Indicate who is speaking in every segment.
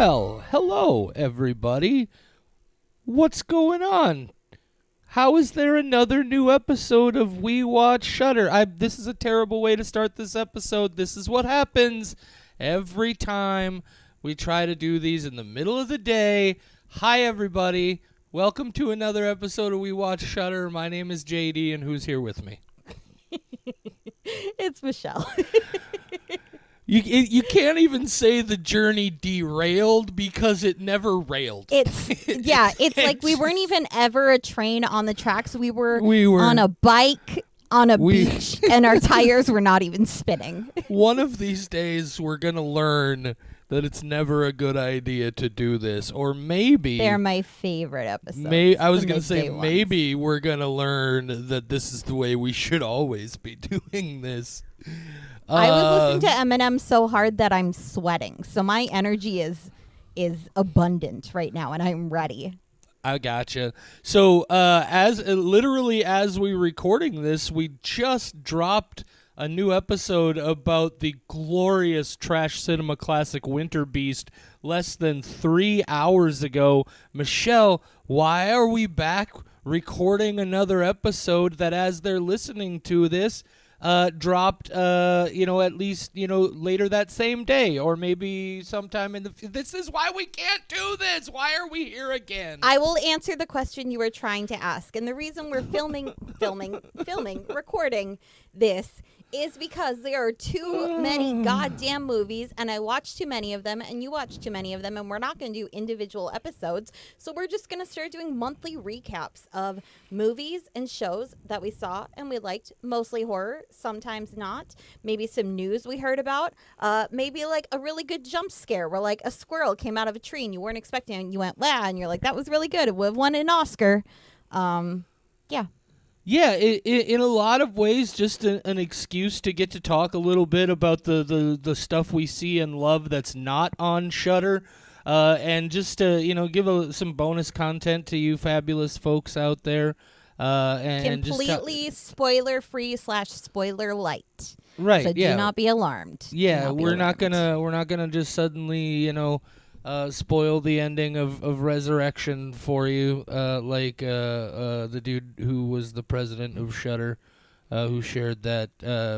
Speaker 1: Well, hello, everybody. What's going on? How is there another new episode of We Watch Shudder? This is a terrible way to start this episode. This is what happens every time we try to do these in the middle of the day. Hi, everybody. Welcome to another episode of We Watch Shudder. My name is JD, and who's here with me?
Speaker 2: It's Michelle.
Speaker 1: You can't even say the journey derailed because it never railed.
Speaker 2: It's like we weren't even ever a train on the tracks. We were on a bike on a beach, and our tires were not even spinning.
Speaker 1: One of these days, we're going to learn that it's never a good idea to do this. Or maybe...
Speaker 2: They're my favorite episodes.
Speaker 1: I was going to say, maybe we're going to learn that this is the way we should always be doing this.
Speaker 2: I was listening to Eminem so hard that I'm sweating. So my energy is abundant right now, and I'm ready.
Speaker 1: I gotcha. So as we recording this, we just dropped a new episode about the glorious trash cinema classic Winter Beast less than 3 hours ago. Michelle, why are we back recording another episode that, as they're listening to this, dropped, at least, later that same day, or maybe sometime in the... This is why we can't do this. Why are we here again?
Speaker 2: I will answer the question you were trying to ask. And the reason we're recording this is because there are too many goddamn movies, and I watch too many of them, and you watch too many of them, and we're not going to do individual episodes. So we're just going to start doing monthly recaps of movies and shows that we saw and we liked, mostly horror, sometimes not. Maybe some news we heard about. Maybe like a really good jump scare where like a squirrel came out of a tree and you weren't expecting it, and you went, wow, and you're like, that was really good. It would have won an Oscar. Yeah.
Speaker 1: Yeah, in a lot of ways, just an excuse to get to talk a little bit about the stuff we see and love that's not on Shudder, and just to give some bonus content to you fabulous folks out there, and
Speaker 2: completely spoiler free / spoiler light.
Speaker 1: Right.
Speaker 2: So do not be alarmed.
Speaker 1: Yeah, we're not gonna just suddenly spoil the ending of Resurrection for you, like the dude who was the president of Shudder, who shared that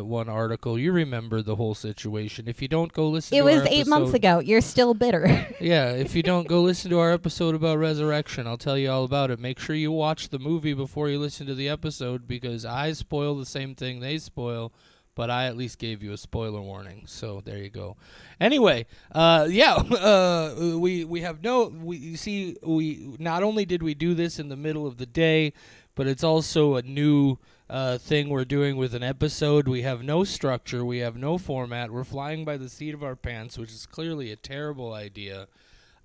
Speaker 1: one article. You remember the whole situation. If you don't go listen to our episode... It was
Speaker 2: 8 months ago. You're still bitter.
Speaker 1: Yeah, if you don't go listen to our episode about Resurrection, I'll tell you all about it. Make sure you watch the movie before you listen to the episode, because I spoil the same thing they spoil, but I at least gave you a spoiler warning, so there you go. Anyway, we not only did we do this in the middle of the day, but it's also a new thing we're doing with an episode. We have no structure, we have no format, we're flying by the seat of our pants, which is clearly a terrible idea.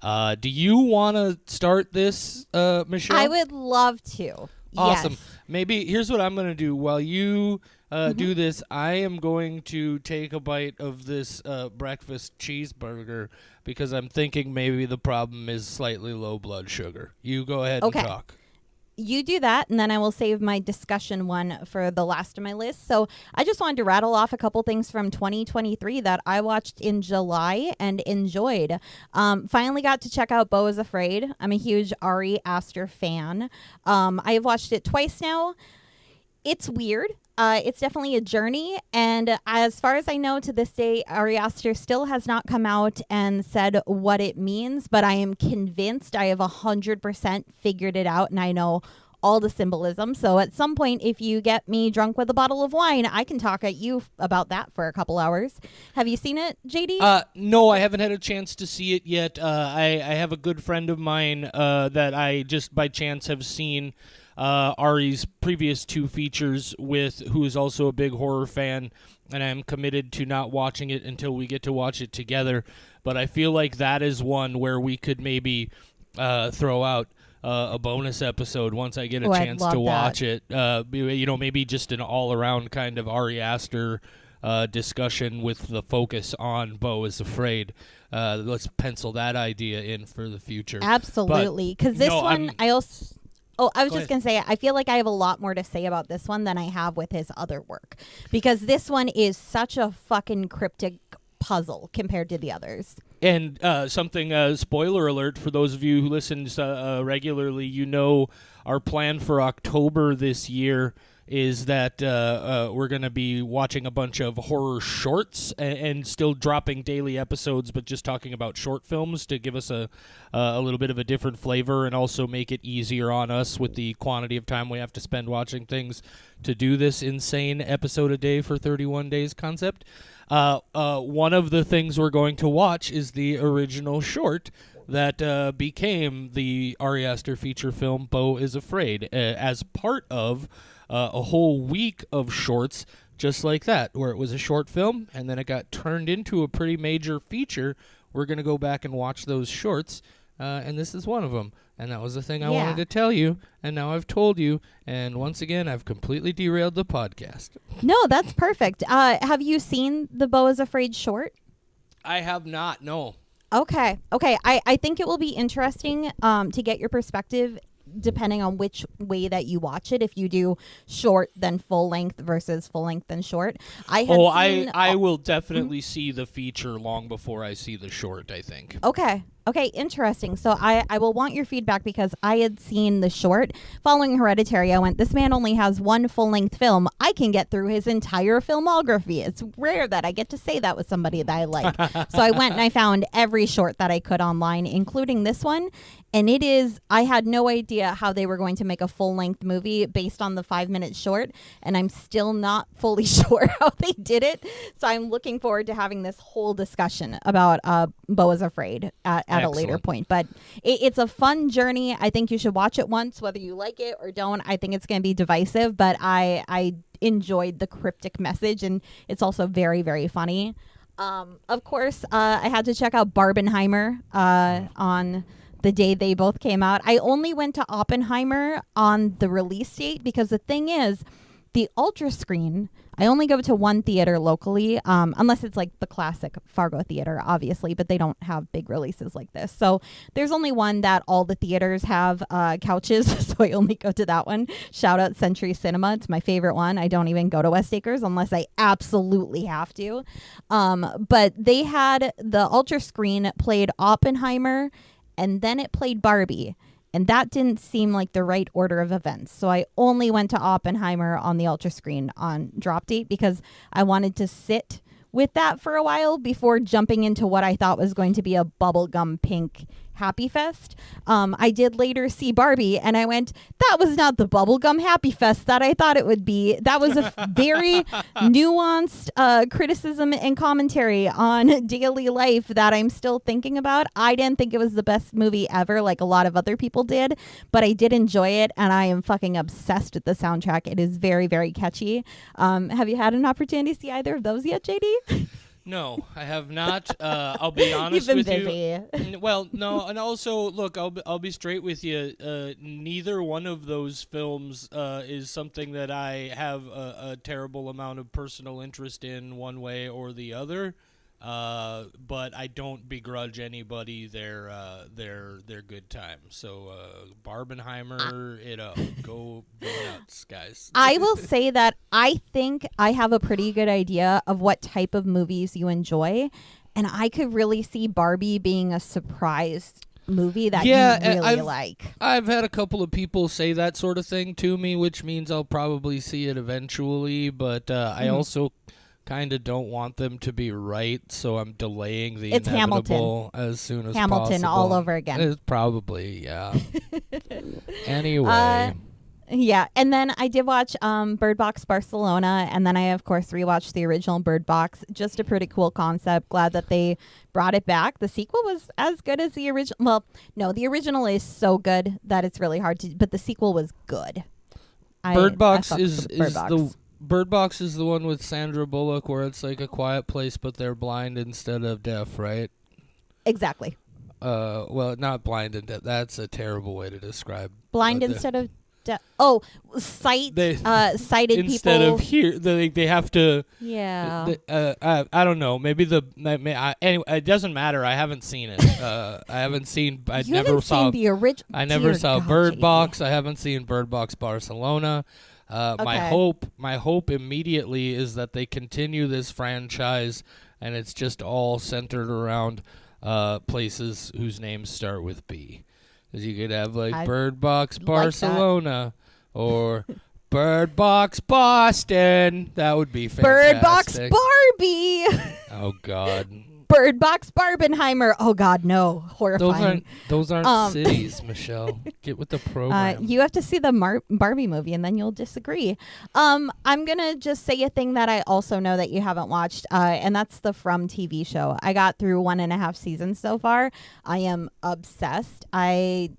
Speaker 1: Do you want to start this, Michelle?
Speaker 2: I would love to.
Speaker 1: Awesome.
Speaker 2: Yes.
Speaker 1: Maybe here's what I'm going to do. While you do this, I am going to take a bite of this breakfast cheeseburger, because I'm thinking maybe the problem is slightly low blood sugar. You go ahead and talk.
Speaker 2: You do that, and then I will save my discussion one for the last of my list. So I just wanted to rattle off a couple things from 2023 that I watched in July and enjoyed. Finally got to check out Beau is Afraid. I'm a huge Ari Aster fan. I have watched it twice now. It's weird. It's definitely a journey, and as far as I know, to this day, Ari Aster still has not come out and said what it means, but I am convinced I have 100% figured it out, and I know all the symbolism. So at some point, if you get me drunk with a bottle of wine, I can talk at you about that for a couple hours. Have you seen it, JD?
Speaker 1: No, I haven't had a chance to see it yet. I have a good friend of mine that I just by chance have seen Ari's previous two features with, who is also a big horror fan, and I'm committed to not watching it until we get to watch it together. But I feel like that is one where we could maybe throw out a bonus episode once I get a chance to watch it. Maybe just an all-around kind of Ari Aster discussion with the focus on Beau is Afraid. Let's pencil that idea in for the future.
Speaker 2: Absolutely, because this one I also... Oh, I was just going to say, I feel like I have a lot more to say about this one than I have with his other work, because this one is such a fucking cryptic puzzle compared to the others.
Speaker 1: And something, spoiler alert for those of you who listen regularly, our plan for October this year is that we're going to be watching a bunch of horror shorts and still dropping daily episodes, but just talking about short films to give us a little bit of a different flavor and also make it easier on us with the quantity of time we have to spend watching things to do this insane episode a day for 31 days concept. One of the things we're going to watch is the original short that became the Ari Aster feature film Beau is Afraid as part of a whole week of shorts just like that, where it was a short film and then it got turned into a pretty major feature. We're going to go back and watch those shorts, and this is one of them. And that was the thing I wanted to tell you, and now I've told you, and once again, I've completely derailed the podcast.
Speaker 2: No, that's perfect. Have you seen the Beau is Afraid short?
Speaker 1: I have not, no.
Speaker 2: Okay. I think it will be interesting to get your perspective depending on which way that you watch it. If you do short then full length versus full length then short.
Speaker 1: I will definitely see the feature long before I see the short, I think.
Speaker 2: Okay, interesting. So I will want your feedback because I had seen the short. Following Hereditary, I went, this man only has one full-length film. I can get through his entire filmography. It's rare that I get to say that with somebody that I like. So I went and I found every short that I could online, including this one. And I had no idea how they were going to make a full-length movie based on the 5-minute short. And I'm still not fully sure how they did it. So I'm looking forward to having this whole discussion about Beau is Afraid at a later point. But it's a fun journey. I think you should watch it once, whether you like it or don't. I think it's going to be divisive, but I enjoyed the cryptic message, and it's also very, very funny. Of course, I had to check out Barbenheimer on the day they both came out. I only went to Oppenheimer on the release date because the thing is, the Ultra Screen, I only go to one theater locally, unless it's like the classic Fargo Theater, obviously, but they don't have big releases like this. So there's only one that all the theaters have couches, so I only go to that one. Shout out Century Cinema. It's my favorite one. I don't even go to West Acres unless I absolutely have to. But they had the Ultra Screen played Oppenheimer, and then it played Barbie. And that didn't seem like the right order of events. So I only went to Oppenheimer on the Ultra Screen on drop date because I wanted to sit with that for a while before jumping into what I thought was going to be a bubblegum pink Happy Fest. I did later see Barbie, and I went, that was not the bubblegum Happy Fest that I thought it would be. That was a very nuanced criticism and commentary on daily life that I'm still thinking about. I didn't think it was the best movie ever, like a lot of other people did, but I did enjoy it, and I am fucking obsessed with the soundtrack. It is very, very catchy. Have you had an opportunity to see either of those yet, JD?
Speaker 1: No, I have not. I'll be honest
Speaker 2: You've
Speaker 1: with
Speaker 2: been busy.
Speaker 1: you. Well, no, and also, look, I'll be straight with you. Neither one of those films is something that I have a terrible amount of personal interest in one way or the other. But I don't begrudge anybody their good time. So Barbenheimer it up. Go nuts, guys.
Speaker 2: I will say that I think I have a pretty good idea of what type of movies you enjoy, and I could really see Barbie being a surprise movie that you really like.
Speaker 1: I've had a couple of people say that sort of thing to me, which means I'll probably see it eventually, but I also kind of don't want them to be right, so I'm delaying the inevitable as soon as
Speaker 2: Hamilton
Speaker 1: possible.
Speaker 2: all over again.
Speaker 1: It's probably, yeah. Anyway.
Speaker 2: Yeah, and then I did watch Bird Box Barcelona, and then I, of course, rewatched the original Bird Box. Just a pretty cool concept. Glad that they brought it back. The sequel was as good as the original. Well, no, the original is so good that it's really hard to, but the sequel was good.
Speaker 1: Bird Box is the one with Sandra Bullock where it's like A Quiet Place, but they're blind instead of deaf, right?
Speaker 2: Exactly.
Speaker 1: Well, not blind and deaf. That's a terrible way to describe.
Speaker 2: Blind instead of deaf. Sighted
Speaker 1: instead
Speaker 2: people.
Speaker 1: of hear. They have to.
Speaker 2: Yeah.
Speaker 1: I don't know. Maybe anyway, it doesn't matter. I haven't seen it. I haven't seen. I
Speaker 2: You
Speaker 1: never
Speaker 2: haven't
Speaker 1: saw
Speaker 2: seen the original.
Speaker 1: I never saw
Speaker 2: God,
Speaker 1: Bird
Speaker 2: JD.
Speaker 1: Box. I haven't seen Bird Box Barcelona. My hope immediately is that they continue this franchise, and it's just all centered around places whose names start with B. Because you could have like
Speaker 2: I
Speaker 1: Bird Box
Speaker 2: like
Speaker 1: Barcelona or Bird Box Boston. That would be
Speaker 2: Bird Box
Speaker 1: fantastic.
Speaker 2: Barbie.
Speaker 1: Oh God.
Speaker 2: Bird Box Barbenheimer. Oh God, no, horrifying.
Speaker 1: Those aren't cities, Michelle. Get with the program.
Speaker 2: You have to see the Barbie movie, and then you'll disagree. I'm gonna just say a thing that I also know that you haven't watched, and that's the From TV show. I got through 1.5 seasons so far. I am obsessed. I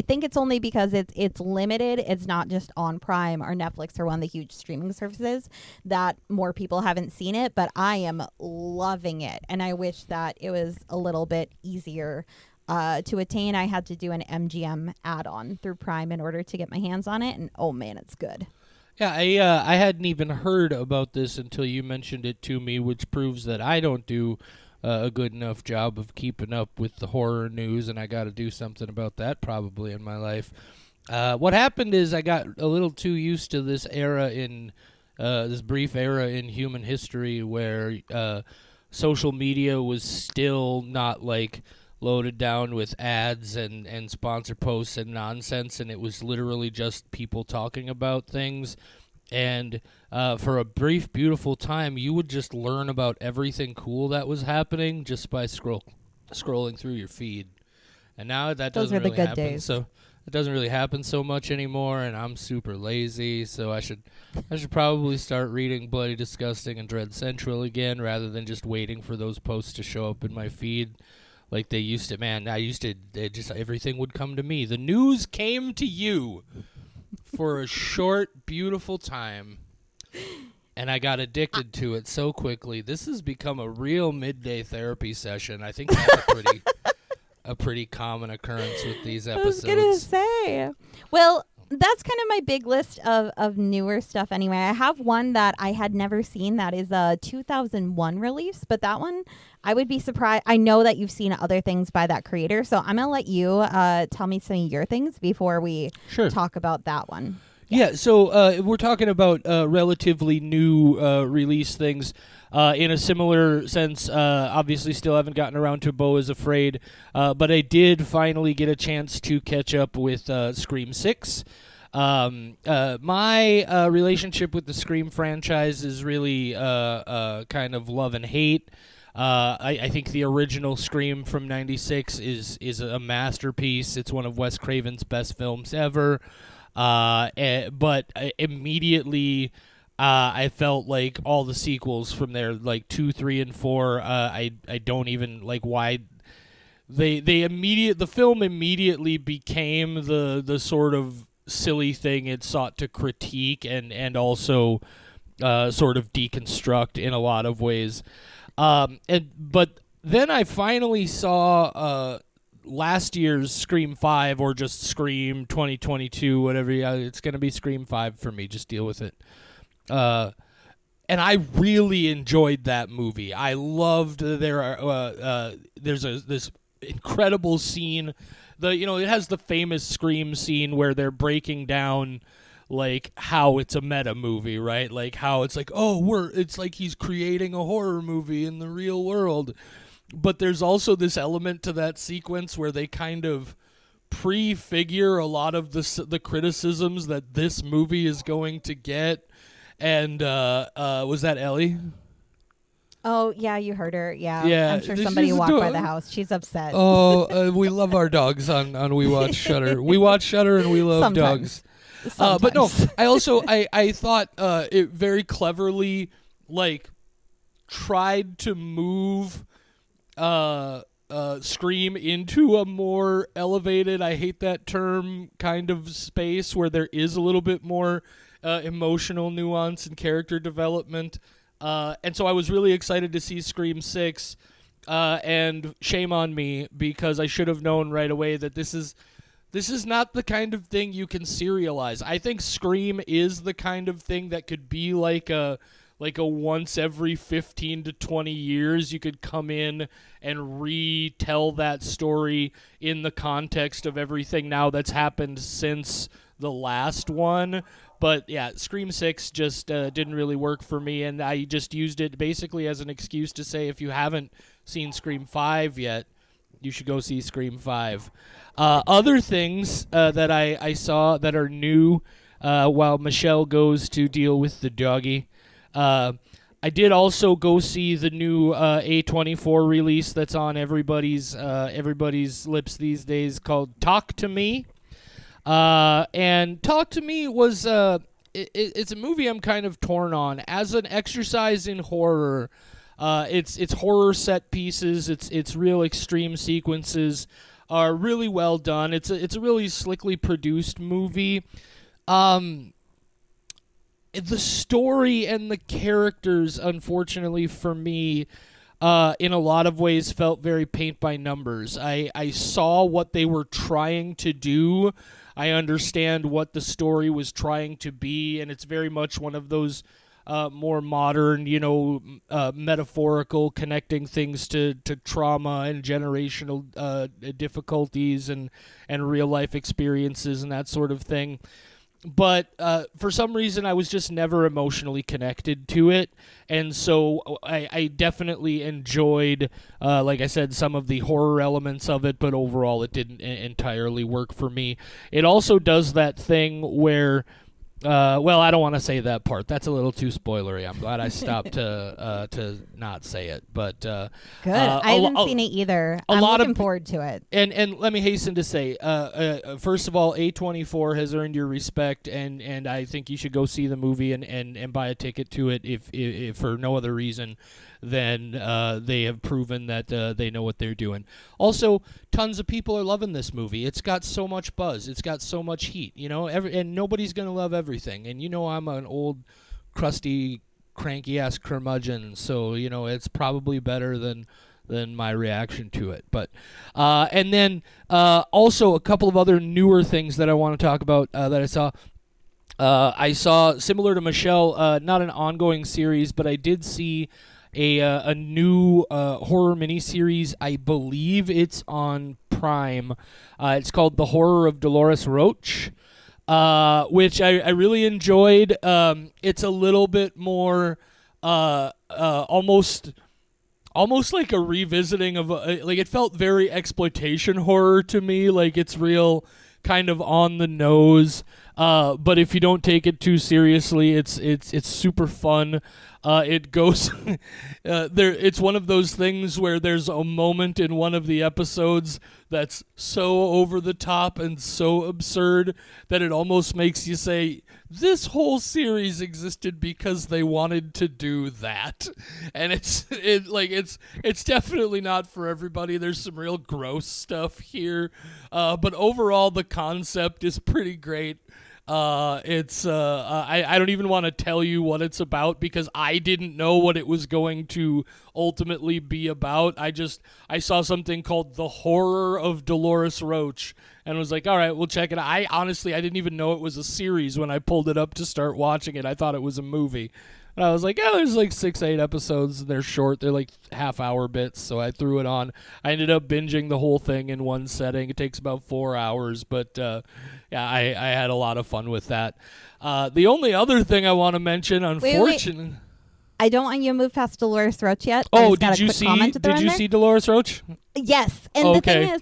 Speaker 2: think it's only because it's limited. It's not just on Prime or Netflix or one of the huge streaming services that more people haven't seen it. But I am loving it, and I wish that it was a little bit easier to attain. I had to do an MGM add-on through Prime in order to get my hands on it, and oh man, it's good.
Speaker 1: Yeah, I hadn't even heard about this until you mentioned it to me, which proves that I don't do a good enough job of keeping up with the horror news, and I got to do something about that probably in my life. What happened is I got a little too used to this era in this brief era in human history where social media was still not like loaded down with ads and sponsor posts and nonsense, and it was literally just people talking about things. And for a brief, beautiful time, you would just learn about everything cool that was happening just by scrolling through your feed. And now that
Speaker 2: Those
Speaker 1: doesn't
Speaker 2: are the
Speaker 1: really
Speaker 2: good
Speaker 1: happen.
Speaker 2: days.
Speaker 1: So it doesn't really happen so much anymore, and I'm super lazy. So I should probably start reading Bloody Disgusting and Dread Central again, rather than just waiting for those posts to show up in my feed. Like they used to, man. Everything would come to me. The news came to you for a short, beautiful time, and I got addicted to it so quickly. This has become a real midday therapy session. I think that's a pretty common occurrence with these episodes.
Speaker 2: I was gonna say, well, that's kind of my big list of newer stuff anyway. I have one that I had never seen that is a 2001 release, but that one I would be surprised. I know that you've seen other things by that creator, so I'm going to let you tell me some of your things before we talk about that one.
Speaker 1: Yeah, so we're talking about relatively new release things. In a similar sense, obviously still haven't gotten around to Beau is Afraid, but I did finally get a chance to catch up with Scream 6. My relationship with the Scream franchise is really kind of love and hate. I think the original Scream from '96 is a masterpiece. It's one of Wes Craven's best films ever. But immediately I felt like all the sequels from there, like 2, 3, and 4, I don't even like why the film immediately became the sort of silly thing it sought to critique and also sort of deconstruct in a lot of ways. But then I finally saw last year's Scream 5, or just Scream 2022, whatever. It's going to be Scream 5 for me. Just deal with it. And I really enjoyed that movie. I loved there's this incredible scene. It has the famous Scream scene where they're breaking down like how it's a meta movie, right? Like how it's like, it's like he's creating a horror movie in the real world. But there's also this element to that sequence where they kind of prefigure a lot of the criticisms that this movie is going to get. And was that Ellie?
Speaker 2: Oh, yeah, you heard her. Yeah. I'm sure
Speaker 1: she's
Speaker 2: somebody walked by the house. She's upset.
Speaker 1: Oh, we love our dogs on We Watch Shudder. We watch Shudder and we love
Speaker 2: Sometimes.
Speaker 1: dogs. But no, I thought it very cleverly like tried to move Scream into a more elevated, I hate that term, kind of space where there is a little bit more emotional nuance and character development. And so I was really excited to see Scream 6. And shame on me, because I should have known right away that this is not the kind of thing you can serialize. I think Scream is the kind of thing that could be like a once every 15 to 20 years you could come in and retell that story in the context of everything now that's happened since the last one. But yeah, Scream 6 just didn't really work for me, and I just used it basically as an excuse to say, if you haven't seen Scream 5 yet, you should go see Scream 5. Other things that I saw that are new while Michelle goes to deal with the doggy. I did also go see the new A24 release that's on everybody's lips these days called Talk to Me. And Talk to Me was it's a movie I'm kind of torn on. As an exercise in horror, it's horror set pieces, it's real extreme sequences are really well done. It's a really slickly produced movie. The story and the characters, unfortunately for me, in a lot of ways felt very paint by numbers. I saw what they were trying to do. I understand what the story was trying to be, and it's very much one of those more modern, metaphorical, connecting things to trauma and generational difficulties and real life experiences and that sort of thing. But for some reason, I was just never emotionally connected to it. And so I definitely enjoyed, like I said, some of the horror elements of it, but overall it didn't entirely work for me. It also does that thing where... well, I don't want to say that part. That's a little too spoilery. I'm glad I stopped to not say it. But
Speaker 2: good. I haven't seen it either. I'm looking forward to it.
Speaker 1: And let me hasten to say, first of all, A24 has earned your respect, and I think you should go see the movie and buy a ticket to it if for no other reason than they have proven that they know what they're doing. Also, tons of people are loving this movie. It's got so much buzz. It's got so much heat. And nobody's going to love everything. And I'm an old, crusty, cranky-ass curmudgeon, so, it's probably better than my reaction to it. But and then also a couple of other newer things that I want to talk about that I saw. I saw, similar to Michelle, not an ongoing series, but I did see a new horror miniseries. I believe it's on Prime. It's called The Horror of Dolores Roach, which I really enjoyed. It's a little bit more almost like a revisiting of like it felt very exploitation horror to me. Like it's real kind of on the nose. But if you don't take it too seriously, it's super fun. It goes there. It's one of those things where there's a moment in one of the episodes that's so over the top and so absurd that it almost makes you say, this whole series existed because they wanted to do that. And it's definitely not for everybody. There's some real gross stuff here. But overall, the concept is pretty great. I don't even want to tell you what it's about because I didn't know what it was going to ultimately be about. I saw something called The Horror of Dolores Roach and was like, all right, we'll check it out. I didn't even know it was a series when I pulled it up to start watching it. I thought it was a movie. And I was like, there's like 6-8 episodes. And they're short. They're like half-hour bits, so I threw it on. I ended up binging the whole thing in one setting. It takes about 4 hours, but yeah, I had a lot of fun with that. The only other thing I want to mention, unfortunately...
Speaker 2: Wait. I don't want you to move past Dolores Roach yet.
Speaker 1: Oh, did you see Dolores Roach?
Speaker 2: Yes, and the thing is,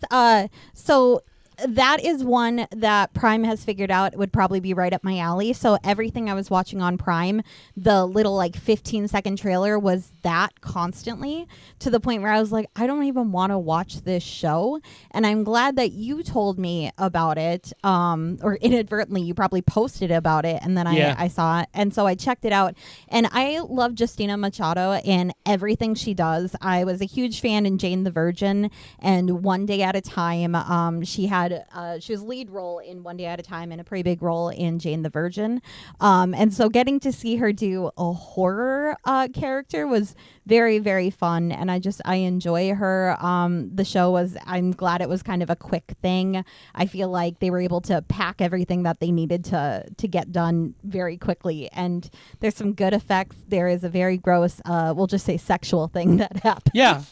Speaker 2: so... that is one that Prime has figured out would probably be right up my alley. So everything I was watching on Prime, the little 15-second trailer was that constantly to the point where I was like, I don't even want to watch this show. And I'm glad that you told me about it, or inadvertently you probably posted about it, and then I saw it. And so I checked it out. And I love Justina Machado and everything she does. I was a huge fan in Jane the Virgin and One Day at a Time. She was lead role in One Day at a Time and a pretty big role in Jane the Virgin. And so getting to see her do a horror character was very, very fun. And I enjoy her. The show I'm glad it was kind of a quick thing. I feel like they were able to pack everything that they needed to get done very quickly. And there's some good effects. There is a very gross, we'll just say sexual thing that happens.
Speaker 1: Yeah.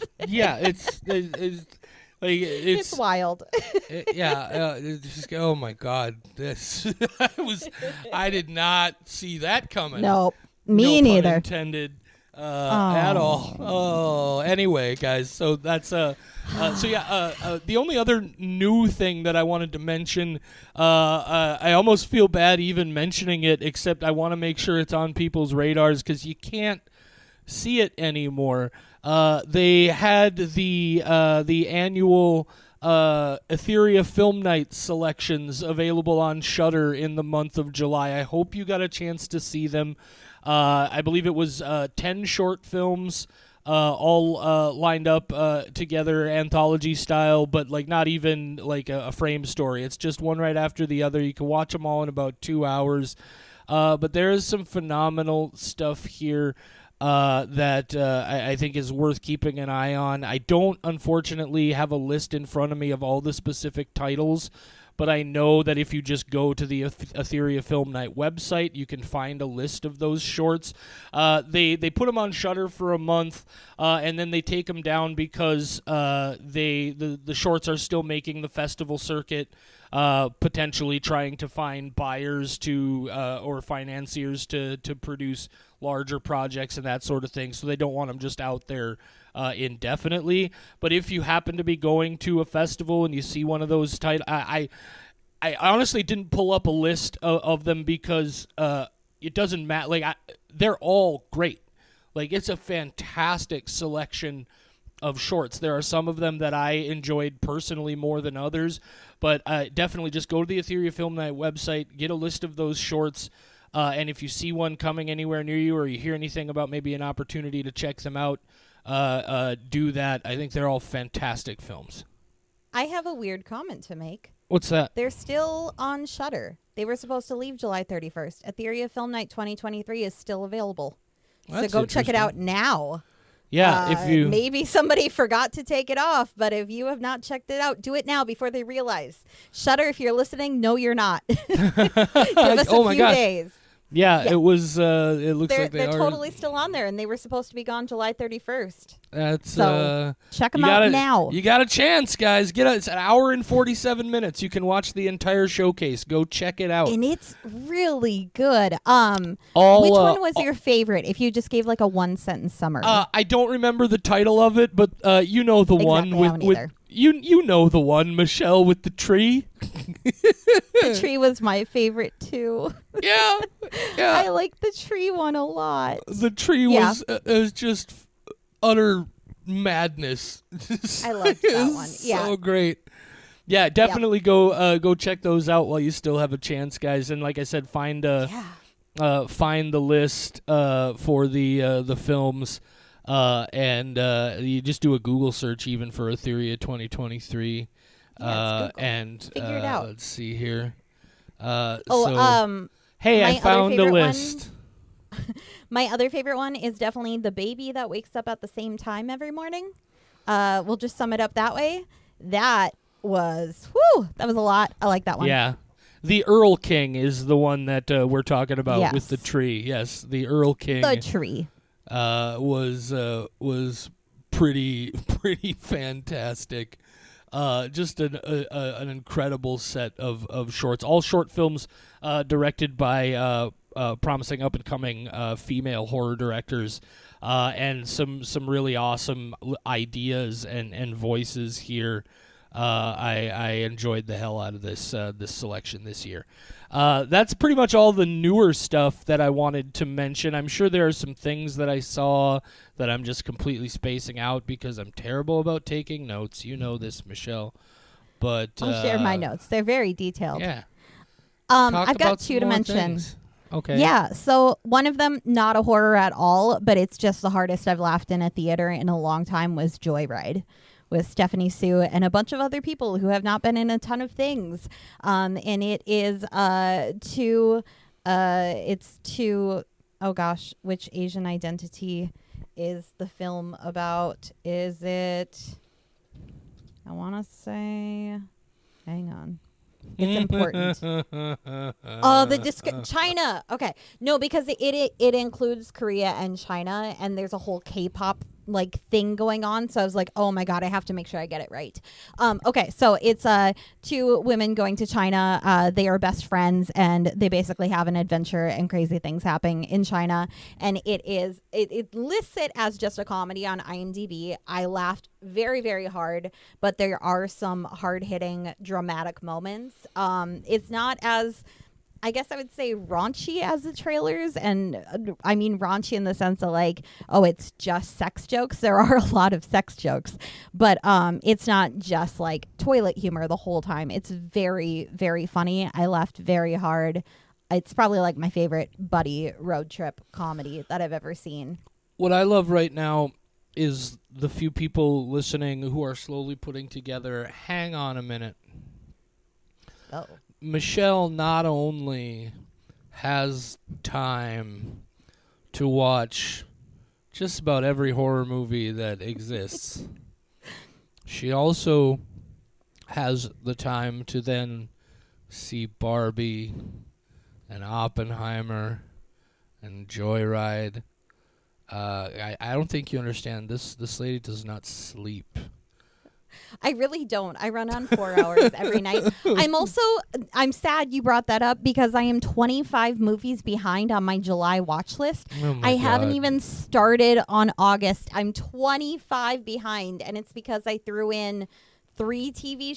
Speaker 1: It's
Speaker 2: wild.
Speaker 1: Oh my God, this I did not see that coming.
Speaker 2: No, me neither.
Speaker 1: Pun intended. at all. Oh, anyway, guys. So that's the only other new thing that I wanted to mention. I almost feel bad even mentioning it, except I want to make sure it's on people's radars because you can't see it anymore. They had the annual Etheria Film Night selections available on Shudder in the month of July. I hope you got a chance to see them. I believe it was 10 short films, all lined up together, anthology style, but like not even like a frame story. It's just one right after the other. You can watch them all in about 2 hours. But there is some phenomenal stuff here that I think is worth keeping an eye on. I don't, unfortunately, have a list in front of me of all the specific titles, but I know that if you just go to the Etheria Film Night website, you can find a list of those shorts. They put them on Shudder for a month, and then they take them down because the shorts are still making the festival circuit, potentially trying to find buyers to or financiers to produce larger projects and that sort of thing. So they don't want them just out there indefinitely. But if you happen to be going to a festival and you see one of those titles, I honestly didn't pull up a list of them because it doesn't matter. Like they're all great. Like it's a fantastic selection of shorts. There are some of them that I enjoyed personally more than others, but definitely just go to the Etheria Film Night website, get a list of those shorts. And if you see one coming anywhere near you or you hear anything about maybe an opportunity to check them out, do that. I think they're all fantastic films.
Speaker 2: I have a weird comment to make.
Speaker 1: What's that?
Speaker 2: They're still on Shudder. They were supposed to leave July 31st. Etheria Film Night 2023 is still available. So go check it out now.
Speaker 1: Yeah, if you...
Speaker 2: Maybe somebody forgot to take it off, but if you have not checked it out, do it now before they realize. Shudder, if you're listening, no, you're not. Give us a few days.
Speaker 1: Yeah, it was. It looks like
Speaker 2: they're totally still on there, and they were supposed to be gone July 31st.
Speaker 1: That's
Speaker 2: so check them out now.
Speaker 1: You got a chance, guys. It's an hour and 47 minutes. You can watch the entire showcase. Go check it out,
Speaker 2: and it's really good. Which one was your favorite? If you just gave like a 1-sentence summary.
Speaker 1: I don't remember the title of it, but you know the one with you know the one, Michelle, with the tree.
Speaker 2: The tree was my favorite too.
Speaker 1: Yeah.
Speaker 2: I like the tree one a lot.
Speaker 1: The tree was just utter madness.
Speaker 2: I loved that one. Yeah,
Speaker 1: so great. Yeah, definitely go check those out while you still have a chance, guys. And like I said, find the list for the films. And you just do a Google search even for Etheria 2023. And
Speaker 2: figure it out.
Speaker 1: Let's see here.
Speaker 2: Hey,
Speaker 1: I found a list.
Speaker 2: My other favorite one is definitely the baby that wakes up at the same time every morning. We'll just sum it up that way. That was a lot. I like that one.
Speaker 1: Yeah. The Earl King is the one that we're talking about with the tree. Yes, the Earl King.
Speaker 2: The tree.
Speaker 1: Was pretty fantastic. Just an incredible set of shorts. All short films directed by promising up and coming female horror directors, and some really awesome ideas and voices here. I enjoyed the hell out of this selection this year. That's pretty much all the newer stuff that I wanted to mention. I'm sure there are some things that I saw that I'm just completely spacing out because I'm terrible about taking notes. You know this, Michelle. But
Speaker 2: I'll share my notes. They're very detailed.
Speaker 1: Yeah.
Speaker 2: I've got two to mention.
Speaker 1: Things. Okay.
Speaker 2: Yeah, so one of them, not a horror at all, but it's just the hardest I've laughed in a theater in a long time, was Joyride, with Stephanie Sue and a bunch of other people who have not been in a ton of things. And it is oh gosh, which Asian identity is the film about? Is it, I want to say, hang on. It's important. China. Okay. No, because it includes Korea and China, and there's a whole K-pop like thing going on. So I was like, oh my God, I have to make sure I get it right. Okay, so it's two women going to China. They are best friends, and they basically have an adventure and crazy things happening in China. And it lists it as just a comedy on IMDb. I laughed very, very hard, but there are some hard-hitting dramatic moments. It's not as, I guess I would say, raunchy as the trailers. And I mean raunchy in the sense of like, oh, it's just sex jokes. There are a lot of sex jokes, but it's not just like toilet humor the whole time. It's very, very funny. I laughed very hard. It's probably like my favorite buddy road trip comedy that I've ever seen.
Speaker 1: What I love right now is the few people listening who are slowly putting together, hang on a minute.
Speaker 2: Oh.
Speaker 1: Michelle not only has time to watch just about every horror movie that exists, she also has the time to then see Barbie and Oppenheimer and Joyride. I don't think you understand. This lady does not sleep.
Speaker 2: I really don't. I run on 4 hours every night. I'm sad you brought that up because I am 25 movies behind on my July watch list.
Speaker 1: Oh my
Speaker 2: I haven't
Speaker 1: God.
Speaker 2: even started on August. I'm 25 behind, and it's because I threw in 4 TV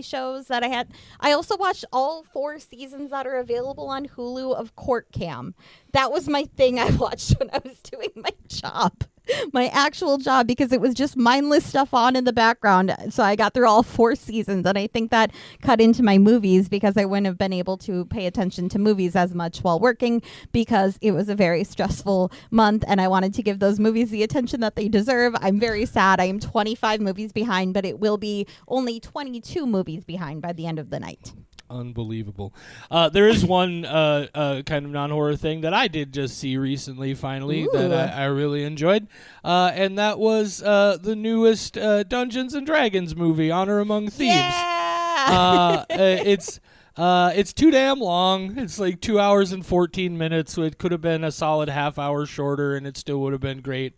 Speaker 2: shows that I had. I also watched all 4 seasons that are available on Hulu of Court Cam. That was my thing I watched when I was doing my job. My actual job, because it was just mindless stuff on in the background. So I got through all 4 seasons, and I think that cut into my movies because I wouldn't have been able to pay attention to movies as much while working because it was a very stressful month and I wanted to give those movies the attention that they deserve. I'm very sad. I am 25 movies behind, but it will be only 22 movies behind by the end of the night.
Speaker 1: Unbelievable. There is one kind of non-horror thing that I did just see recently, finally,
Speaker 2: Ooh.
Speaker 1: that I really enjoyed. And that was the newest Dungeons & Dragons movie, Honor Among Thieves.
Speaker 2: Yeah!
Speaker 1: It's too damn long. It's like 2 hours and 14 minutes, so it could have been a solid half hour shorter, and it still would have been great.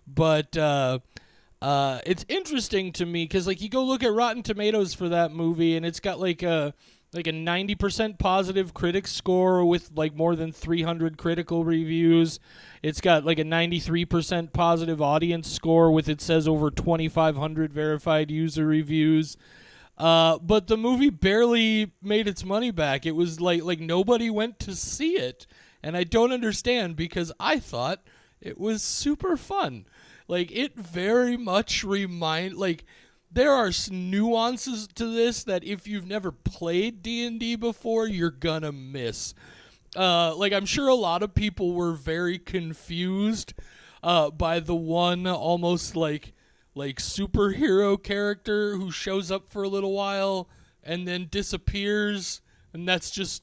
Speaker 1: But it's interesting to me because, like, you go look at Rotten Tomatoes for that movie, and it's got like a 90% positive critic score with like more than 300 critical reviews. It's got like a 93% positive audience score with, it says, over 2,500 verified user reviews. But the movie barely made its money back. It was like nobody went to see it, and I don't understand because I thought it was super fun. Like, it very much there are nuances to this that if you've never played D&D before, you're gonna miss. I'm sure a lot of people were very confused by the one almost like superhero character who shows up for a little while and then disappears, and that's just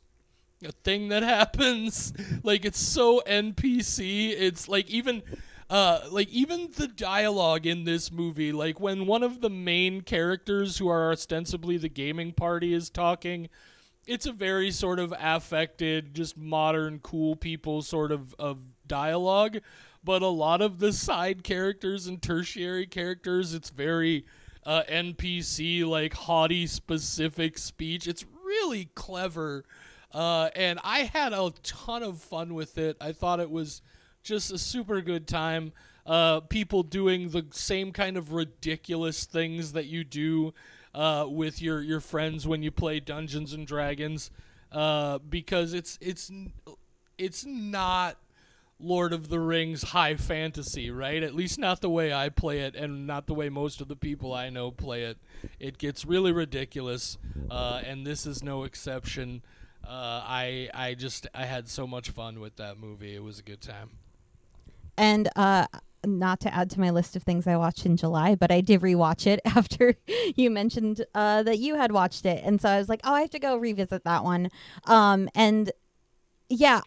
Speaker 1: a thing that happens. Like, it's so NPC. It's like even the dialogue in this movie, like when one of the main characters who are ostensibly the gaming party is talking, it's a very sort of affected, just modern cool people sort of dialogue. But a lot of the side characters and tertiary characters, it's very NPC, like haughty specific speech. It's really clever. And I had a ton of fun with it. I thought it was just a super good time. People doing the same kind of ridiculous things that you do with your friends when you play Dungeons and Dragons, because it's not Lord of the Rings high fantasy, right? At least not the way I play it, and not the way most of the people I know play it. It gets really ridiculous, and this is no exception. I had so much fun with that movie. It was a good time.
Speaker 2: And not to add to my list of things I watched in July, but I did rewatch it after you mentioned that you had watched it. And so I was like, oh, I have to go revisit that one. And yeah,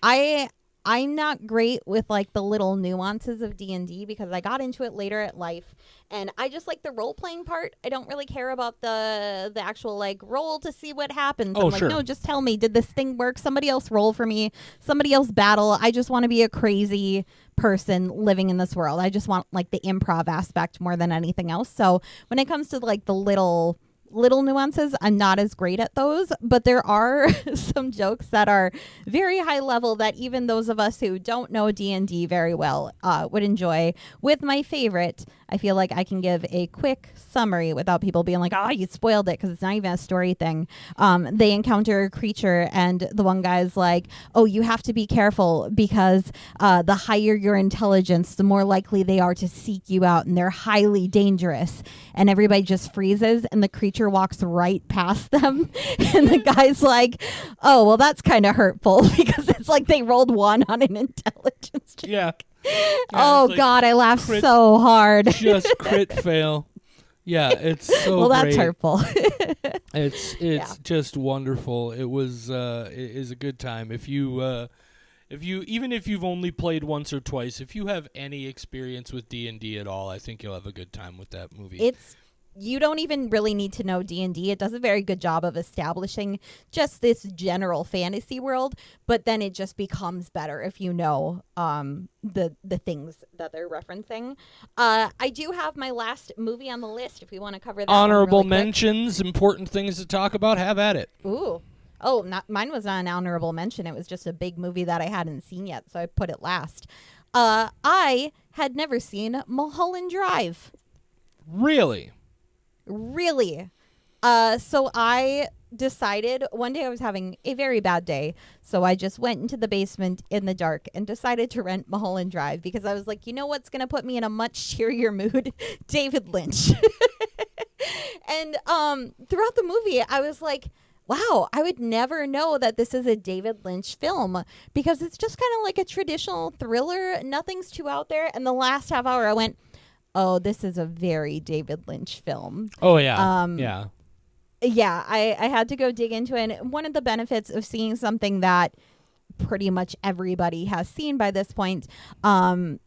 Speaker 2: I'm not great with like the little nuances of D&D because I got into it later at life, and I just like the role playing part. I don't really care about the actual like roll to see what happens.
Speaker 1: Oh,
Speaker 2: I'm like,
Speaker 1: sure.
Speaker 2: no, just tell me, did this thing work? Somebody else roll for me. Somebody else battle. I just want to be a crazy person living in this world. I just want like the improv aspect more than anything else. So when it comes to like the little nuances, I'm not as great at those, but there are some jokes that are very high level that even those of us who don't know D&D very well would enjoy. With my favorite, I feel like I can give a quick summary without people being like, oh, you spoiled it, because it's not even a story thing. They encounter a creature and the one guy's like, oh, you have to be careful because the higher your intelligence, the more likely they are to seek you out, and they're highly dangerous. And everybody just freezes, and the creature walks right past them. And the guy's like, oh, well, that's kind of hurtful because it's like they rolled 1 on an intelligence check.
Speaker 1: Yeah.
Speaker 2: Oh,
Speaker 1: like
Speaker 2: God, I laughed
Speaker 1: crit-
Speaker 2: so hard.
Speaker 1: Just crit fail. Yeah, it's so
Speaker 2: well, that's
Speaker 1: great.
Speaker 2: hurtful.
Speaker 1: It's just wonderful. It was it is a good time. If you even if you've only played once or twice, if you have any experience with D&D at all, I think you'll have a good time with that movie.
Speaker 2: You don't even really need to know D&D. It does a very good job of establishing just this general fantasy world, but then it just becomes better if you know the things that they're referencing. I do have my last movie on the list if we want to cover that.
Speaker 1: Honorable
Speaker 2: one really
Speaker 1: mentions, important things to talk about, have at it.
Speaker 2: Ooh. Oh, mine was not an honorable mention. It was just a big movie that I hadn't seen yet, so I put it last. I had never seen Mulholland Drive.
Speaker 1: Really?
Speaker 2: Really. So I decided one day I was having a very bad day. So I just went into the basement in the dark and decided to rent Mulholland Drive because I was like, you know what's going to put me in a much cheerier mood? David Lynch. And throughout the movie, I was like, wow, I would never know that this is a David Lynch film because it's just kind of like a traditional thriller. Nothing's too out there. And the last half hour I went, oh, this is a very David Lynch film.
Speaker 1: Oh, yeah.
Speaker 2: Yeah, I had to go dig into it. And one of the benefits of seeing something that pretty much everybody has seen by this point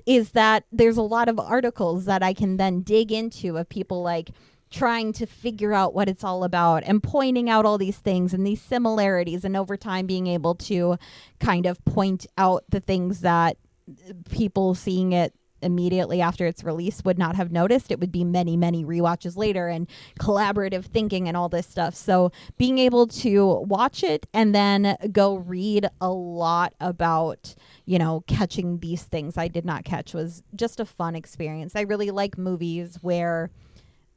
Speaker 2: is that there's a lot of articles that I can then dig into of people like trying to figure out what it's all about and pointing out all these things and these similarities, and over time being able to kind of point out the things that people seeing it immediately after its release would not have noticed. It would be many, many rewatches later and collaborative thinking and all this stuff. So being able to watch it and then go read a lot about, catching these things I did not catch was just a fun experience. I really like movies where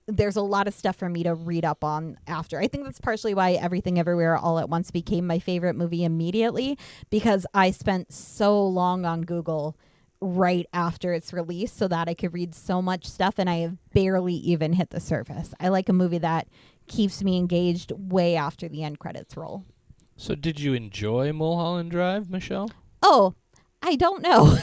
Speaker 2: there's a lot of stuff for me to read up on after. I think that's partially why Everything Everywhere All at Once became my favorite movie immediately, because I spent so long on Google right after its release so that I could read so much stuff, and I have barely even hit the surface. I like a movie that keeps me engaged way after the end credits roll.
Speaker 1: So did you enjoy Mulholland Drive, Michelle?
Speaker 2: Oh, I don't know.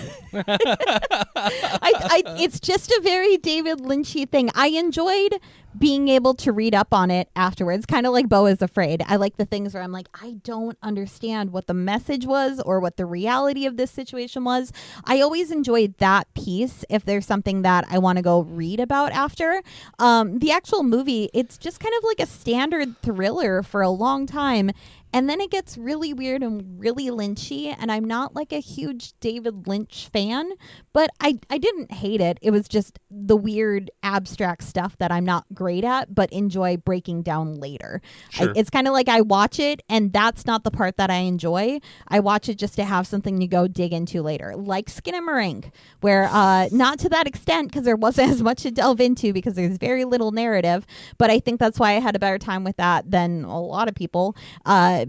Speaker 2: It's just a very David Lynchy thing. I enjoyed being able to read up on it afterwards, kind of like Beau is Afraid. I like the things where I'm like, I don't understand what the message was or what the reality of this situation was. I always enjoyed that piece if there's something that I want to go read about after. The actual movie, it's just kind of like a standard thriller for a long time. And then it gets really weird and really Lynchy, and I'm not like a huge David Lynch fan, but I didn't hate it. It was just the weird abstract stuff that I'm not great at, but enjoy breaking down later.
Speaker 1: Sure.
Speaker 2: It's kind of like I watch it, and that's not the part that I enjoy. I watch it just to have something to go dig into later, like Skinamarink, where not to that extent because there wasn't as much to delve into because there's very little narrative, but I think that's why I had a better time with that than a lot of people.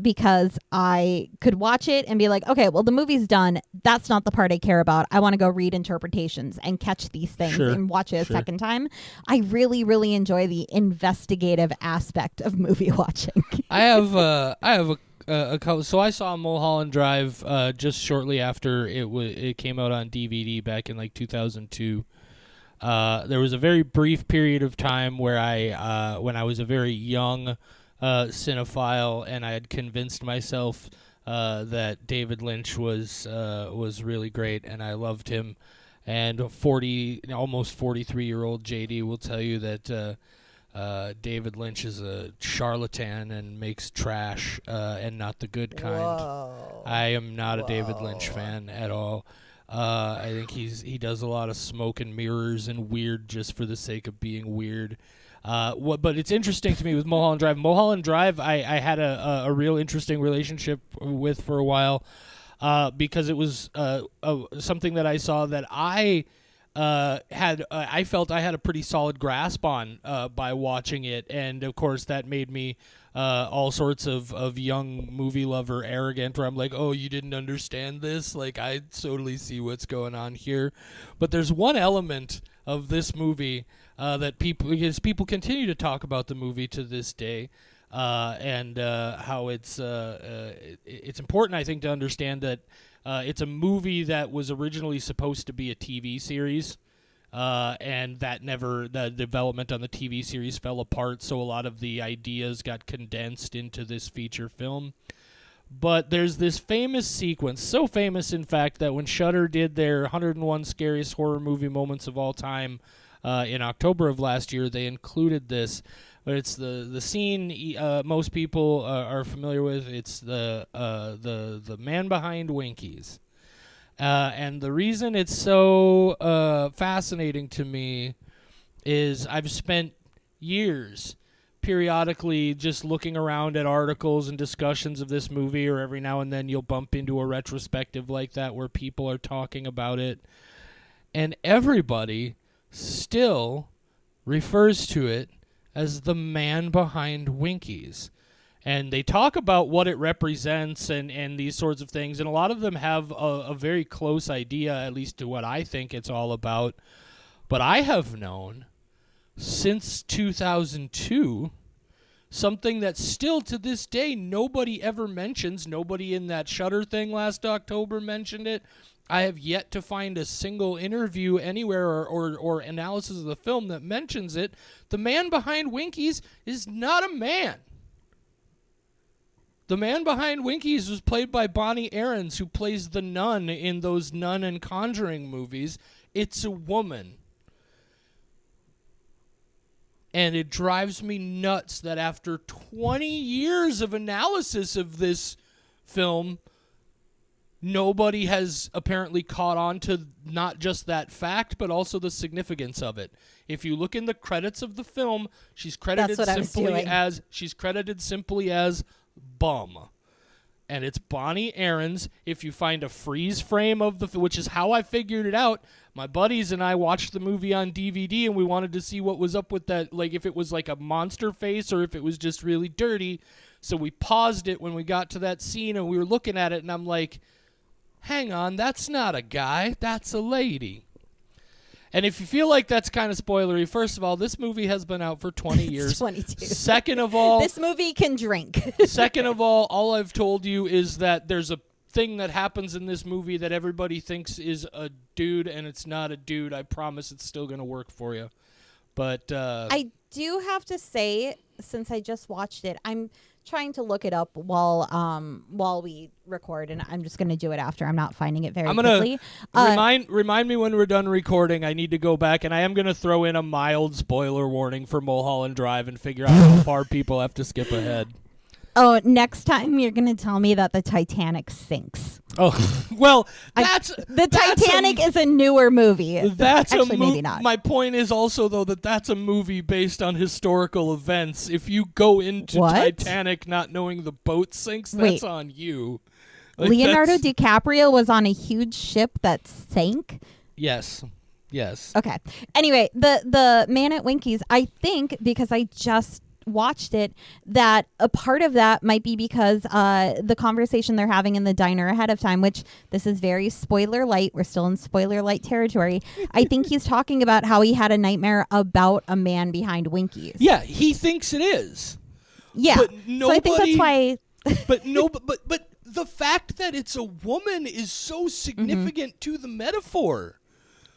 Speaker 2: Because I could watch it and be like, okay, well, the movie's done. That's not the part I care about. I want to go read interpretations and catch these things and watch it a second time. I really, really enjoy the investigative aspect of movie watching.
Speaker 1: I have a couple. So I saw Mulholland Drive just shortly after it came out on DVD back in like 2002. There was a very brief period of time where when I was a very young cinephile, and I had convinced myself that David Lynch was really great, and I loved him. And almost 43-year-old JD will tell you that David Lynch is a charlatan and makes trash and not the good kind.
Speaker 2: Whoa.
Speaker 1: I am not a David Lynch fan at all. I think he does a lot of smoke and mirrors and weird just for the sake of being weird. But it's interesting to me with Mulholland Drive. Mulholland Drive, I had a real interesting relationship with for a while because it was something that I saw that I felt I had a pretty solid grasp on by watching it, and of course that made me all sorts of young movie lover arrogant, where I'm like, oh, you didn't understand this? Like, I totally see what's going on here. But there's one element of this movie that people continue to talk about the movie to this day, and how it's important, I think, to understand that it's a movie that was originally supposed to be a TV series, and the development on the TV series fell apart, so a lot of the ideas got condensed into this feature film. But there's this famous sequence, so famous, in fact, that when Shudder did their 101 Scariest Horror Movie Moments of All Time in October of last year, they included this. But it's the scene most people are familiar with. It's the man behind Winkies. And the reason it's so fascinating to me is I've spent years periodically just looking around at articles and discussions of this movie, or every now and then you'll bump into a retrospective like that where people are talking about it. And everybody still refers to it as the man behind Winkies. And they talk about what it represents and these sorts of things, and a lot of them have a very close idea, at least to what I think it's all about. But I have known since 2002 something that still to this day nobody ever mentions. Nobody in that Shudder thing last October mentioned it. I have yet to find a single interview anywhere or analysis of the film that mentions it. The man behind Winkies is not a man. The man behind Winkies was played by Bonnie Aarons, who plays the nun in those Nun and Conjuring movies. It's a woman. And it drives me nuts that after 20 years of analysis of this film, nobody has apparently caught on to not just that fact, but also the significance of it. If you look in the credits of the film, she's credited simply as bum. And it's Bonnie Aarons. If you find a freeze frame of which is how I figured it out. My buddies and I watched the movie on DVD, and we wanted to see what was up with that, like if it was like a monster face or if it was just really dirty. So we paused it when we got to that scene, and we were looking at it, and I'm like, hang on, that's not a guy, that's a lady. And if you feel like that's kind of spoilery, first of all, this movie has been out for 20 years.
Speaker 2: 22.
Speaker 1: Second of all,
Speaker 2: this movie can drink.
Speaker 1: Second of all I've told you is that there's a thing that happens in this movie that everybody thinks is a dude, and it's not a dude. I promise it's still going to work for you. But
Speaker 2: I do have to say, since I just watched it, I'm trying to look it up while we record, and I'm just going to do it after. I'm not finding it very quickly.
Speaker 1: Remind me when we're done recording. I need to go back, and I am going to throw in a mild spoiler warning for Mulholland Drive and figure out how far people have to skip ahead.
Speaker 2: Oh, next time you're going to tell me that the Titanic sinks.
Speaker 1: Oh, well,
Speaker 2: the Titanic is a newer movie.
Speaker 1: That's
Speaker 2: actually maybe not.
Speaker 1: My point is also, though, that's a movie based on historical events. If you go into Titanic not knowing the boat sinks, that's on you. Like,
Speaker 2: Leonardo DiCaprio was on a huge ship that sank.
Speaker 1: Yes.
Speaker 2: Okay. Anyway, the man at Winkies, I think, because I just watched it, that a part of that might be because the conversation they're having in the diner ahead of time, which this is very spoiler light, we're still in spoiler light territory. I think he's talking about how he had a nightmare about a man behind Winkies.
Speaker 1: Yeah, he thinks it is.
Speaker 2: Yeah,
Speaker 1: but nobody,
Speaker 2: so I think that's why.
Speaker 1: but the fact that it's a woman is so significant to the metaphor.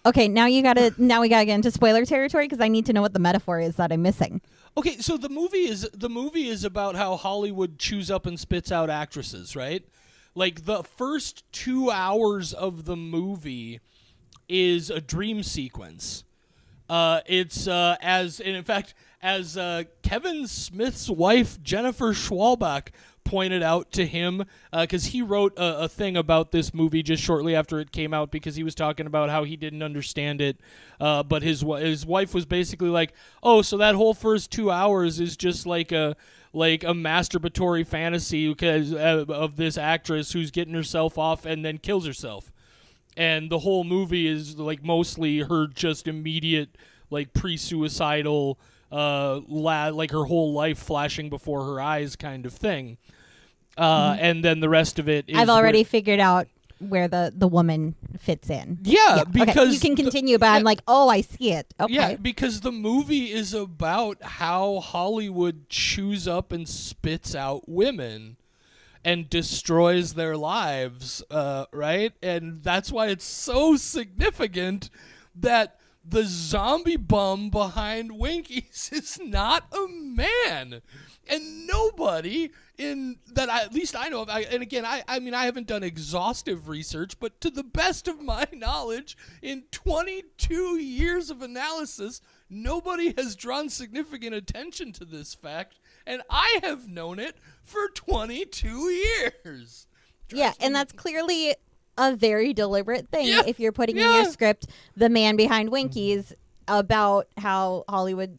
Speaker 2: Okay, now we gotta get into spoiler territory because I need to know what the metaphor is that I'm missing.
Speaker 1: Okay, so the movie is about how Hollywood chews up and spits out actresses, right? Like the first 2 hours of the movie is a dream sequence. It's as Kevin Smith's wife Jennifer Schwalbach pointed out to him, because he wrote a thing about this movie just shortly after it came out, because he was talking about how he didn't understand it, but his wife was basically like, oh, so that whole first 2 hours is just like a masturbatory fantasy because of this actress who's getting herself off and then kills herself. And the whole movie is like mostly her just immediate like pre-suicidal like her whole life flashing before her eyes kind of thing. And then the rest of it is
Speaker 2: I've already figured out where the woman fits in.
Speaker 1: Yeah, because
Speaker 2: okay. You can continue, but I'm like, oh, I see it. Okay.
Speaker 1: Yeah, because the movie is about how Hollywood chews up and spits out women and destroys their lives, right? And that's why it's so significant that the zombie bum behind Winkies is not a man. And nobody at least I know of, and again, I mean, I haven't done exhaustive research, but to the best of my knowledge, in 22 years of analysis, nobody has drawn significant attention to this fact, and I have known it for 22 years.
Speaker 2: Yeah, and that's clearly a very deliberate thing if you're putting in your script the man behind Winkies about how Hollywood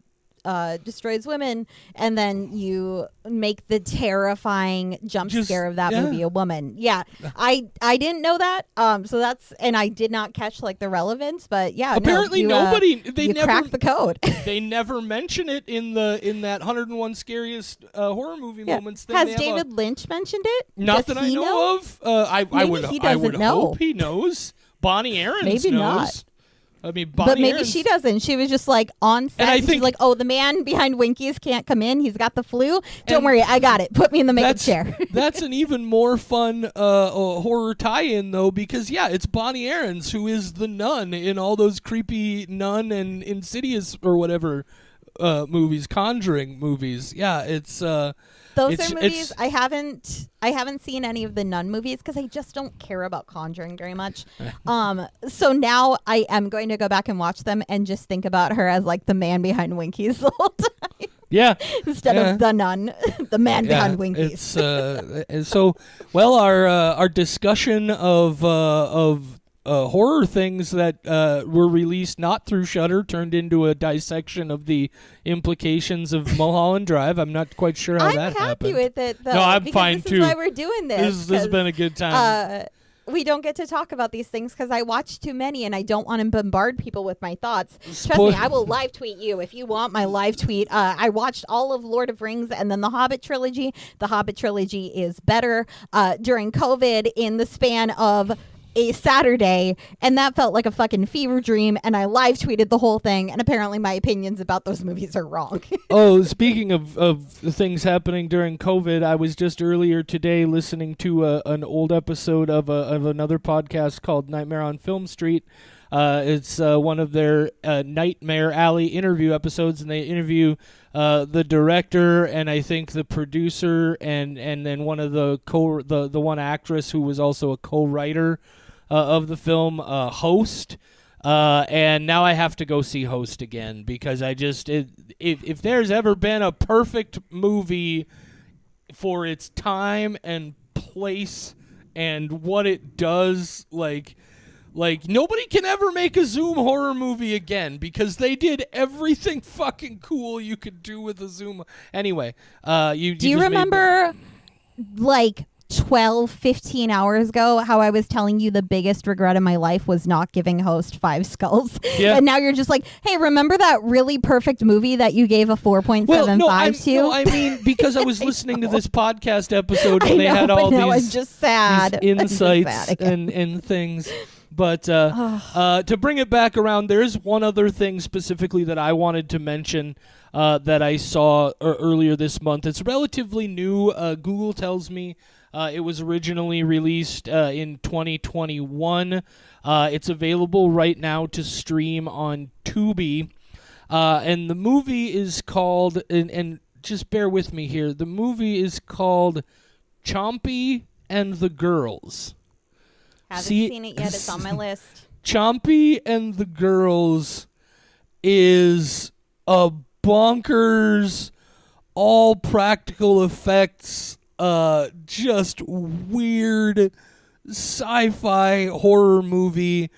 Speaker 2: destroys women, and then you make the terrifying jump scare of that movie a woman. Yeah, I didn't know that. So that's, and I did not catch like the relevance, but yeah.
Speaker 1: Apparently they never
Speaker 2: cracked the code.
Speaker 1: They never mention it in that 101 scariest horror movie moments thing.
Speaker 2: Has David Lynch mentioned it?
Speaker 1: Not that I know of. I would hope he knows. Bonnie Aarons
Speaker 2: Maybe
Speaker 1: knows.
Speaker 2: Not.
Speaker 1: I mean,
Speaker 2: but maybe she doesn't. She was just like on set.
Speaker 1: And
Speaker 2: she's like, "Oh, the man behind Winkies can't come in. He's got the flu. Don't worry, I got it. Put me in the makeup chair."
Speaker 1: That's an even more fun horror tie-in, though, because it's Bonnie Aarons who is the nun in all those creepy Nun and Insidious or whatever movies, Conjuring movies. Yeah, it's.
Speaker 2: Those are movies I haven't seen any of the Nun movies because I just don't care about Conjuring very much. So now I am going to go back and watch them and just think about her as like the man behind Winkies the whole time.
Speaker 1: Yeah.
Speaker 2: Instead of the nun, the man behind Winkies.
Speaker 1: It's so our discussion of horror things that were released not through Shudder turned into a dissection of the implications of Mulholland Drive. I'm not quite sure how that happened. I'm happy
Speaker 2: with it, though.
Speaker 1: No, I'm fine, too.
Speaker 2: This is why we're doing this.
Speaker 1: This has been a good time.
Speaker 2: We don't get to talk about these things because I watch too many and I don't want to bombard people with my thoughts. Trust me, I will live tweet you if you want my live tweet. I watched all of Lord of Rings and then the Hobbit trilogy. The Hobbit trilogy is better during COVID in the span of a Saturday, and that felt like a fucking fever dream, and I live tweeted the whole thing, and apparently my opinions about those movies are wrong.
Speaker 1: Oh, speaking of things happening during COVID, I was just earlier today listening to an old episode of another podcast called Nightmare on Film Street. It's one of their Nightmare Alley interview episodes, and they interview the director and I think the producer and then one of the one actress who was also a co-writer of the film, Host. And now I have to go see Host again because if there's ever been a perfect movie for its time and place and what it does, like nobody can ever make a Zoom horror movie again because they did everything fucking cool you could do with a Zoom. Anyway, do
Speaker 2: you remember like 12, 15 hours ago how I was telling you the biggest regret of my life was not giving Host 5 skulls?
Speaker 1: Yeah.
Speaker 2: And now you're just like, hey, remember that really perfect movie that you gave a 4.75 to?
Speaker 1: No, I mean, because I was listening to this podcast episode and they had all
Speaker 2: I'm just sad.
Speaker 1: These insights and things. But to bring it back around, there's one other thing specifically that I wanted to mention that I saw earlier this month. It's relatively new. Google tells me it was originally released in 2021. It's available right now to stream on Tubi. And the movie is called, and just bear with me here, the movie is called Chompy and the Girls.
Speaker 2: Haven't seen it yet. It's on my list.
Speaker 1: Chompy and the Girls is a bonkers, all practical effects, just weird sci-fi horror movie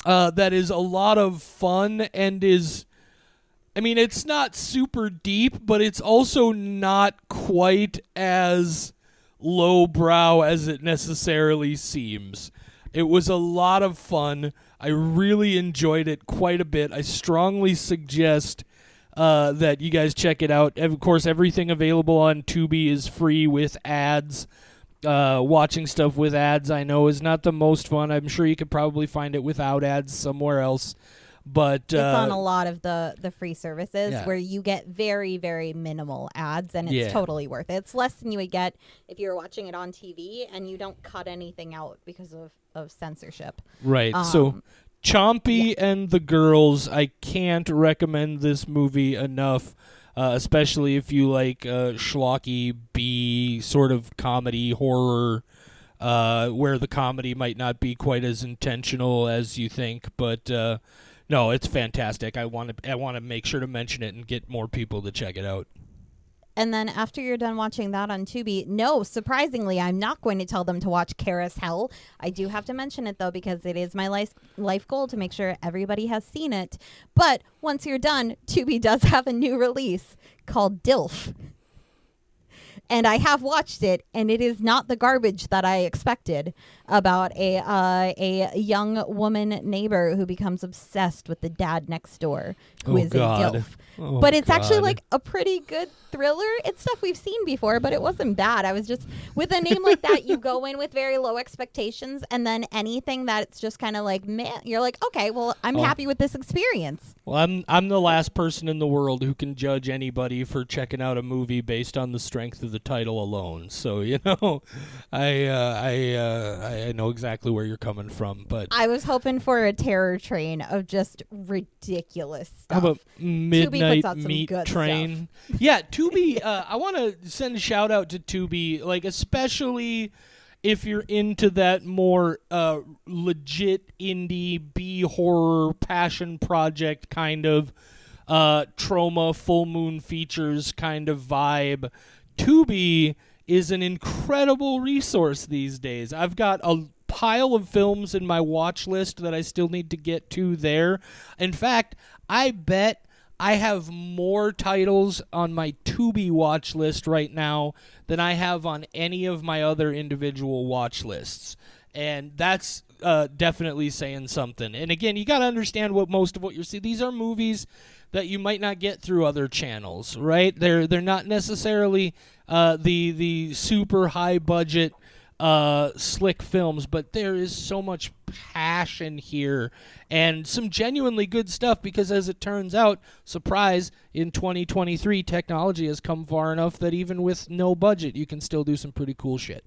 Speaker 1: that is a lot of fun and is, I mean, it's not super deep, but it's also not quite as lowbrow as it necessarily seems. It was a lot of fun. I really enjoyed it quite a bit. I strongly suggest that you guys check it out. Of course, everything available on Tubi is free with ads. Watching stuff with ads, I know, is not the most fun. I'm sure you could probably find it without ads somewhere else. But
Speaker 2: it's on a lot of the free services
Speaker 1: yeah.
Speaker 2: where you get very, very minimal ads, and it's totally worth it. It's less than you would get if you were watching it on TV, and you don't cut anything out because of censorship.
Speaker 1: Right. So Chompy and the Girls, I can't recommend this movie enough, especially if you like schlocky B sort of comedy to where the comedy might not be quite as intentional as you think, but no, it's fantastic. I want to make sure to mention it and get more people to check it out.
Speaker 2: And then after you're done watching that on Tubi, no, surprisingly, I'm not going to tell them to watch Karis Hell. I do have to mention it, though, because it is my life goal to make sure everybody has seen it. But once you're done, Tubi does have a new release called DILF. And I have watched it, and it is not the garbage that I expected about a young woman neighbor who becomes obsessed with the dad next door, who is a DILF. But it's actually like a pretty good thriller. It's stuff we've seen before, but it wasn't bad. I was just, with a name like that, you go in with very low expectations, and then anything that's just kind of like, meh, you're like, okay, well, I'm happy with this experience.
Speaker 1: Well, I'm the last person in the world who can judge anybody for checking out a movie based on the strength of the title alone. So, you know, I know exactly where you're coming from. But
Speaker 2: I was hoping for a terror train of just ridiculous stuff.
Speaker 1: How about Midnight Meat
Speaker 2: Train?
Speaker 1: Yeah, Tubi. I want to send a shout out to Tubi, like especially if you're into that more legit indie B horror passion project kind of trauma full moon features kind of vibe. Tubi is an incredible resource these days. I've got a pile of films in my watch list that I still need to get to there. In fact, I bet I have more titles on my Tubi watch list right now than I have on any of my other individual watch lists. And that's definitely saying something. And again, you got to understand what most of what you're seeing. These are movies that you might not get through other channels, right? They're not necessarily the super high budget slick films, but there is so much passion here and some genuinely good stuff because, as it turns out, surprise, in 2023 technology has come far enough that even with no budget you can still do some pretty cool shit.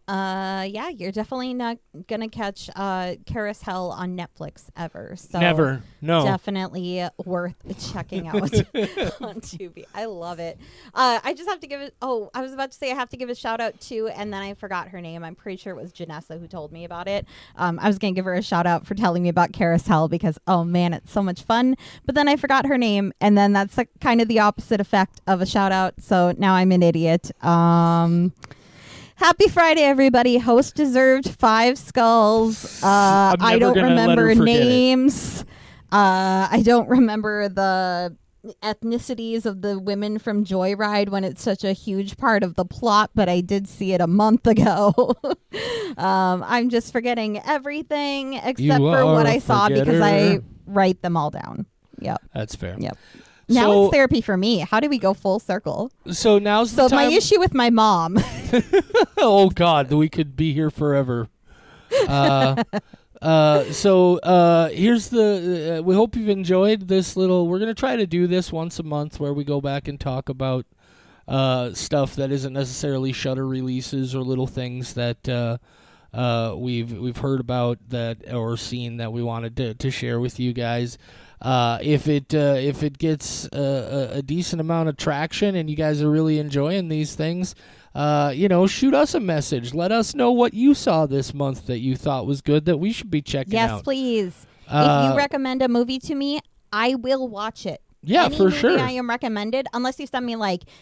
Speaker 2: Yeah, you're definitely not gonna catch Karis Hell on Netflix ever. So
Speaker 1: never. No.
Speaker 2: Definitely worth checking out on Tubi. I love it. I just have to give it. Oh, I was about to say I have to give a shout out to, and then I forgot her name. I'm pretty sure it was Janessa who told me about it. I was gonna give her a shout out for telling me about Karis Hell because oh man, it's so much fun. But then I forgot her name, and then that's kind of the opposite effect of a shout out. So now I'm an idiot. Happy Friday, everybody. Host deserved 5 skulls. I don't remember names. I don't remember the ethnicities of the women from Joyride when it's such a huge part of the plot, but I did see it a month ago. I'm just forgetting everything except for what I saw because I write them all down. Yep.
Speaker 1: That's fair.
Speaker 2: Yep. Now it's therapy for me. How do we go full circle?
Speaker 1: So now's the time.
Speaker 2: So my issue with my mom.
Speaker 1: Oh God, we could be here forever. So here's the. We hope you've enjoyed this little. We're gonna try to do this once a month, where we go back and talk about stuff that isn't necessarily Shudder releases or little things that we've heard about that or seen that we wanted to share with you guys. If it gets a decent amount of traction and you guys are really enjoying these things, shoot us a message. Let us know what you saw this month that you thought was good that we should be checking out.
Speaker 2: Yes, please. If you recommend a movie to me, I will watch it.
Speaker 1: Yeah,
Speaker 2: Any
Speaker 1: for
Speaker 2: movie
Speaker 1: sure.
Speaker 2: I am recommended, unless you send me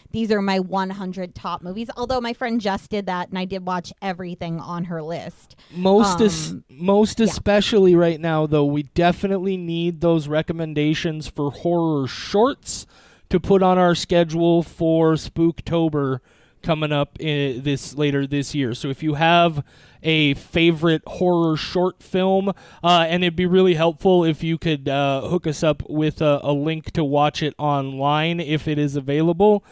Speaker 2: these are my 100 top movies. Although my friend Jess did that, and I did watch everything on her list.
Speaker 1: Most especially right now, though, we definitely need those recommendations for horror shorts to put on our schedule for Spooktober coming up later this year. So if you have a favorite horror short film, and it'd be really helpful if you could hook us up with a link to watch it online if it is available.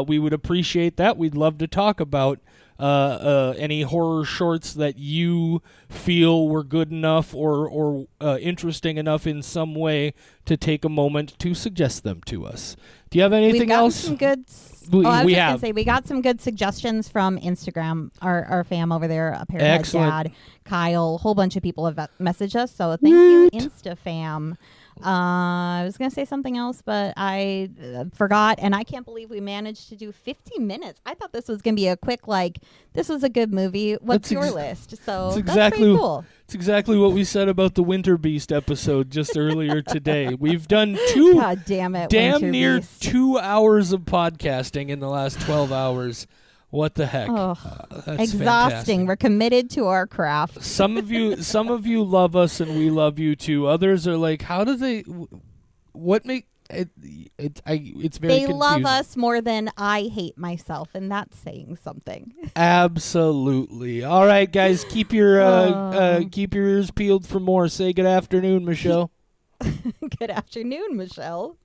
Speaker 1: We would appreciate that. We'd love to talk about any horror shorts that you feel were good enough or interesting enough in some way to take a moment to suggest them to us. Do you have anything else?
Speaker 2: Some good.
Speaker 1: We
Speaker 2: going to say we got some good suggestions from Instagram. Our fam over there, apparently, Dad, Kyle, a whole bunch of people have messaged us. So thank you, Insta fam. I was going to say something else, but I forgot, and I can't believe we managed to do 50 minutes. I thought this was going to be a quick, this was a good movie. What's your list? So that's pretty cool.
Speaker 1: It's exactly what we said about the Winter Beast episode just earlier today. We've done damn near 2 hours of podcasting in the last 12 hours. What the heck?
Speaker 2: Oh,
Speaker 1: that's
Speaker 2: exhausting.
Speaker 1: Fantastic.
Speaker 2: We're committed to our craft.
Speaker 1: Some of you love us, and we love you too. Others are like, how do they? What make it? It's very.
Speaker 2: They
Speaker 1: confusing.
Speaker 2: love us more than I hate myself, and that's saying something.
Speaker 1: Absolutely. All right, guys, keep your ears peeled for more. Say good afternoon, Michelle.
Speaker 2: Good afternoon, Michelle.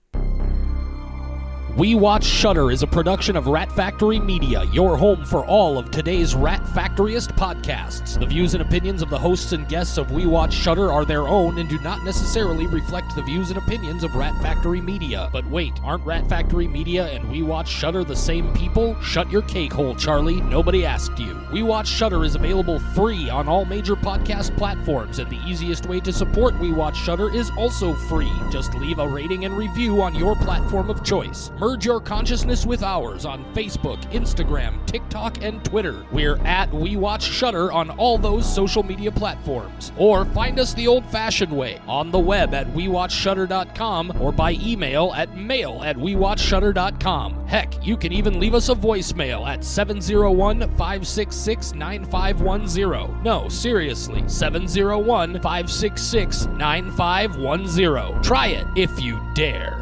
Speaker 1: We Watch Shudder is a production of Rat Factory Media, your home for all of today's Rat Factoryist podcasts. The views and opinions of the hosts and guests of We Watch Shudder are their own and do not necessarily reflect the views and opinions of Rat Factory Media. But wait, aren't Rat Factory Media and We Watch Shudder the same people? Shut your cake hole, Charlie. Nobody asked you. We Watch Shudder is available free on all major podcast platforms, and the easiest way to support We Watch Shudder is also free. Just leave a rating and review on your platform of choice. Merge your consciousness with ours on Facebook, Instagram, TikTok, and Twitter. We're at We Watch Shudder on all those social media platforms. Or find us the old-fashioned way, on the web at WeWatchShudder.com or by email at mail@WeWatchShudder.com. Heck, you can even leave us a voicemail at 701-566-9510. No, seriously, 701-566-9510. Try it if you dare.